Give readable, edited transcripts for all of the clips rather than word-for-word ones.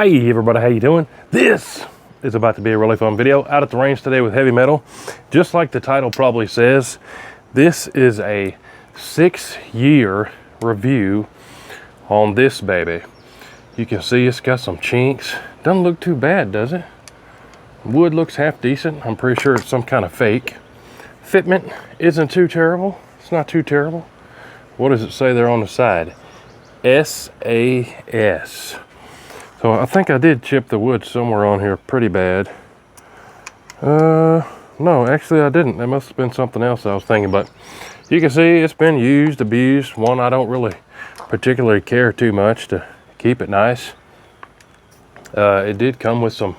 Hey everybody, how you doing? This is about to be a really fun video out at the range today with heavy metal. Just like the title probably says, this is a 6-year review on this baby. You can see it's got some chinks. Doesn't look too bad, does it? Wood looks half decent. I'm pretty sure it's some kind of fake. Fitment isn't too terrible. It's not too terrible. What does it say there on the side? SAS. So I think I did chip the wood somewhere on here pretty bad. No, actually I didn't. That must have been something else I was thinking, but you can see it's been used, abused. One I don't really particularly care too much to keep it nice. It did come with some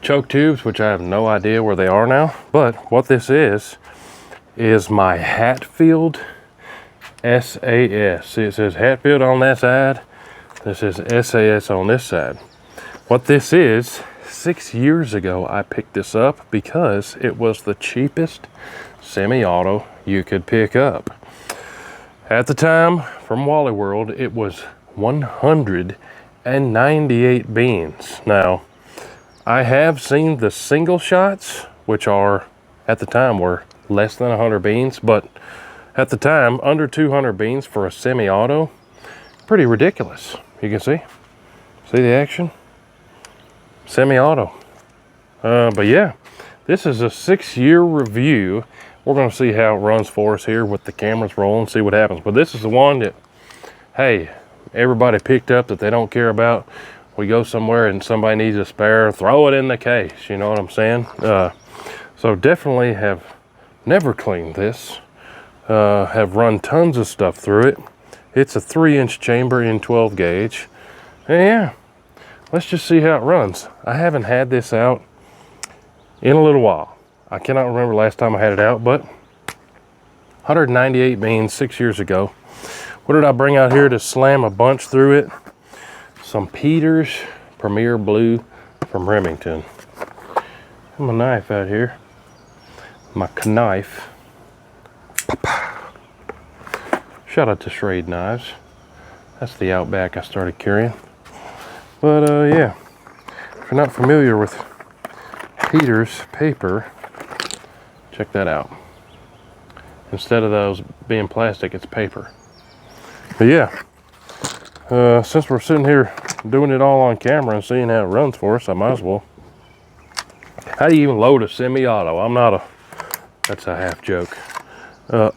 choke tubes, which I have no idea where they are now. But what this is my Hatfield SAS. See, it says Hatfield on that side. This is SAS on this side. What this is, 6 years ago I picked this up because it was the cheapest semi-auto you could pick up. At the time, from Wally World, it was 198 beans. Now, I have seen the single shots, which are, at the time, were less than 100 beans, but at the time, under 200 beans for a semi-auto, pretty ridiculous. You can see the action, semi-auto. But yeah, this is a 6-year review. We're going to see how it runs for us here with the cameras rolling, see what happens. But this is the one that, hey, everybody picked up that they don't care about. We go somewhere and somebody needs a spare, throw it in the case. You know what I'm saying? So definitely have never cleaned this. Have run tons of stuff through it. It's a 3-inch chamber in 12 gauge. And yeah, let's just see how it runs. I haven't had this out in a little while. I cannot remember last time I had it out, but 198 beans 6 years ago. What did I bring out here to slam a bunch through it? Some Peters Premier Blue from Remington. My knife out here. My knife. Shout out to Schrade knives. That's the Outback I started carrying. But yeah, if you're not familiar with Peters paper, check that out. Instead of those being plastic, it's paper. But yeah, since we're sitting here doing it all on camera and seeing how it runs for us, I might as well. How do you even load a semi-auto? I'm not a, that's a half joke.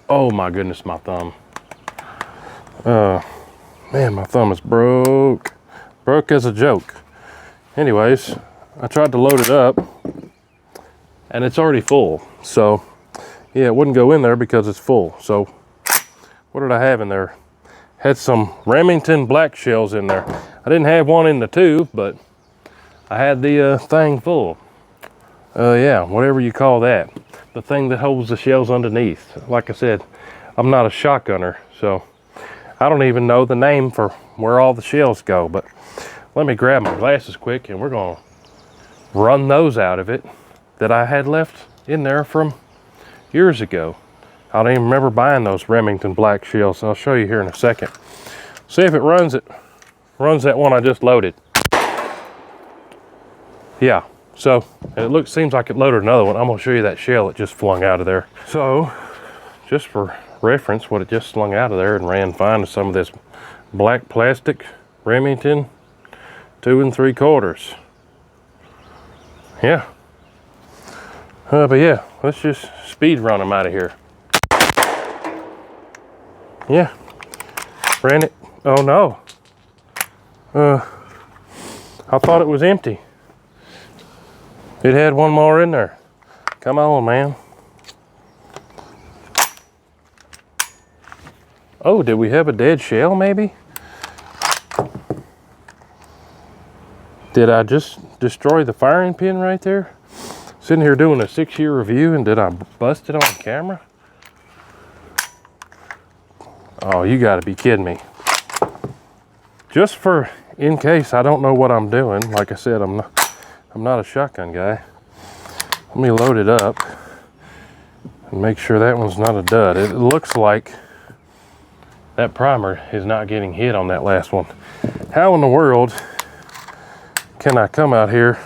Oh my goodness, my thumb. Man, my thumb is broke as a joke. Anyways, I tried to load it up and it's already full, so yeah, it wouldn't go in there because it's full. So what did I have in there? Had some Remington black shells in there. I didn't have one in the tube, but I had the thing full. Yeah, whatever you call that, the thing that holds the shells underneath. Like I said, I'm not a shotgunner, so I don't even know the name for where all the shells go, but let me grab my glasses quick and we're gonna run those out of it that I had left in there from years ago. I don't even remember buying those Remington black shells. I'll show you here in a second. See if it runs that one I just loaded. Yeah, so it seems like it loaded another one. I'm gonna show you that shell it just flung out of there. So just for reference, what it just slung out of there and ran fine to some of this black plastic Remington 2 3/4. Yeah. But yeah, let's just speed run them out of here. Yeah. Ran it. Oh no. I thought it was empty. It had one more in there. Come on, man. Oh, did we have a dead shell maybe? Did I just destroy the firing pin right there? Sitting here doing a 6-year review and did I bust it on camera? Oh, you gotta be kidding me. Just for in case I don't know what I'm doing, like I said, I'm not a shotgun guy. Let me load it up and make sure that one's not a dud. It looks like that primer is not getting hit on that last one. How in the world can I come out here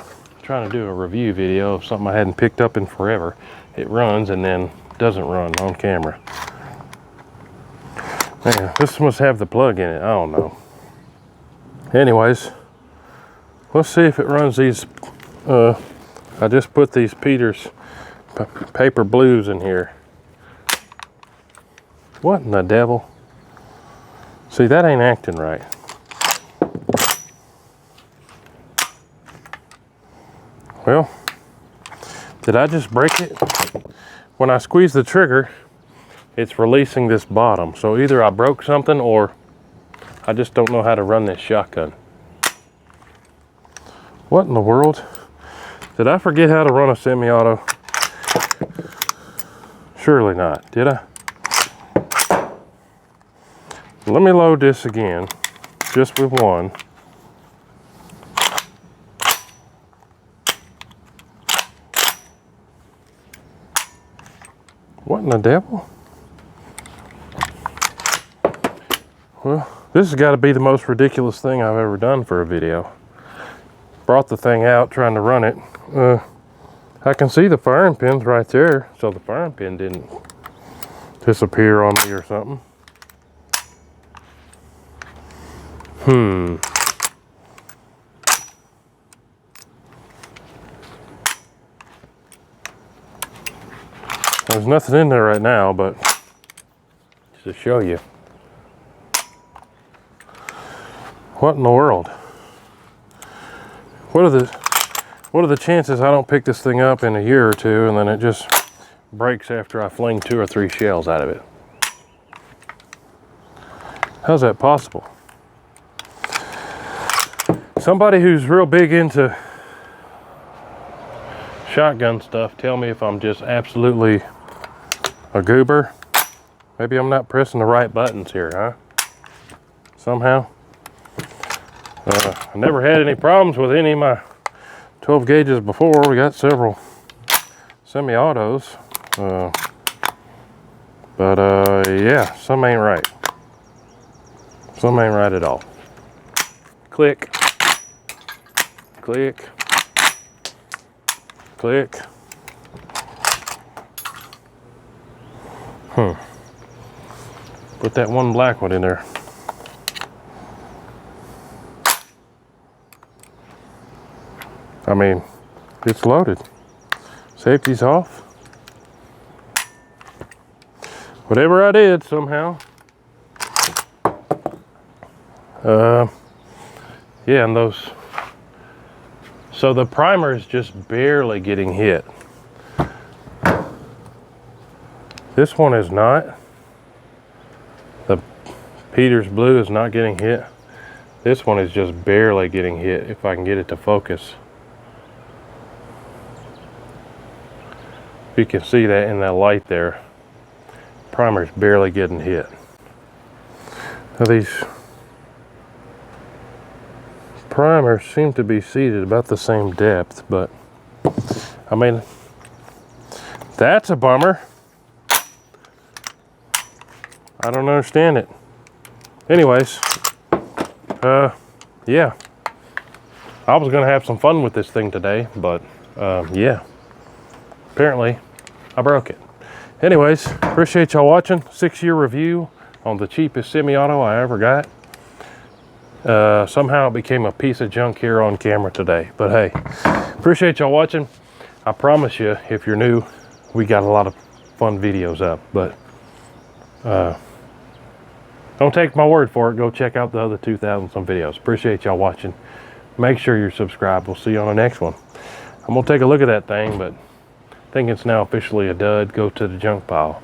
trying to do a review video of something I hadn't picked up in forever. It runs and then doesn't run on camera. Man, this must have the plug in it. I don't know. Anyways, let's see if it runs these. I just put these Peters paper blues in here. What in the devil? See, that ain't acting right. Well, did I just break it? When I squeeze the trigger, it's releasing this bottom. So either I broke something or I just don't know how to run this shotgun. What in the world? Did I forget how to run a semi-auto? Surely not, did I? Let me load this again, just with one. What in the devil? Well, this has got to be the most ridiculous thing I've ever done for a video. Brought the thing out trying to run it. I can see the firing pins right there, so the firing pin didn't disappear on me or something. There's nothing in there right now, but just to show you. What in the world? What are the chances I don't pick this thing up in a year or two and then it just breaks after I fling 2 or 3 shells out of it? How's that possible? Somebody who's real big into shotgun stuff, tell me if I'm just absolutely a goober. Maybe I'm not pressing the right buttons here, huh? Somehow. I never had any problems with any of my 12 gauges before. We got several semi-autos. Yeah, some ain't right. Some ain't right at all. Click. Click. Click. Put that one black one in there. I mean, it's loaded. Safety's off. Whatever I did somehow. Yeah, and those. So the primer is just barely getting hit. This one is not. The Peters blue is not getting hit. This one is just barely getting hit, if I can get it to focus. You can see that in that light there. Primer's barely getting hit. Now these primers seem to be seated about the same depth, but I mean, that's a bummer. I don't understand it. Anyways, yeah. I was gonna have some fun with this thing today, but yeah. Apparently, I broke it. Anyways, appreciate y'all watching. 6-year review on the cheapest semi-auto I ever got. Somehow it became a piece of junk here on camera today. But hey, appreciate y'all watching. I promise you, if you're new, we got a lot of fun videos up. But don't take my word for it. Go check out the other 2,000 some videos. Appreciate y'all watching. Make sure you're subscribed. We'll see you on the next one. I'm gonna take a look at that thing, but I think it's now officially a dud. Go to the junk pile.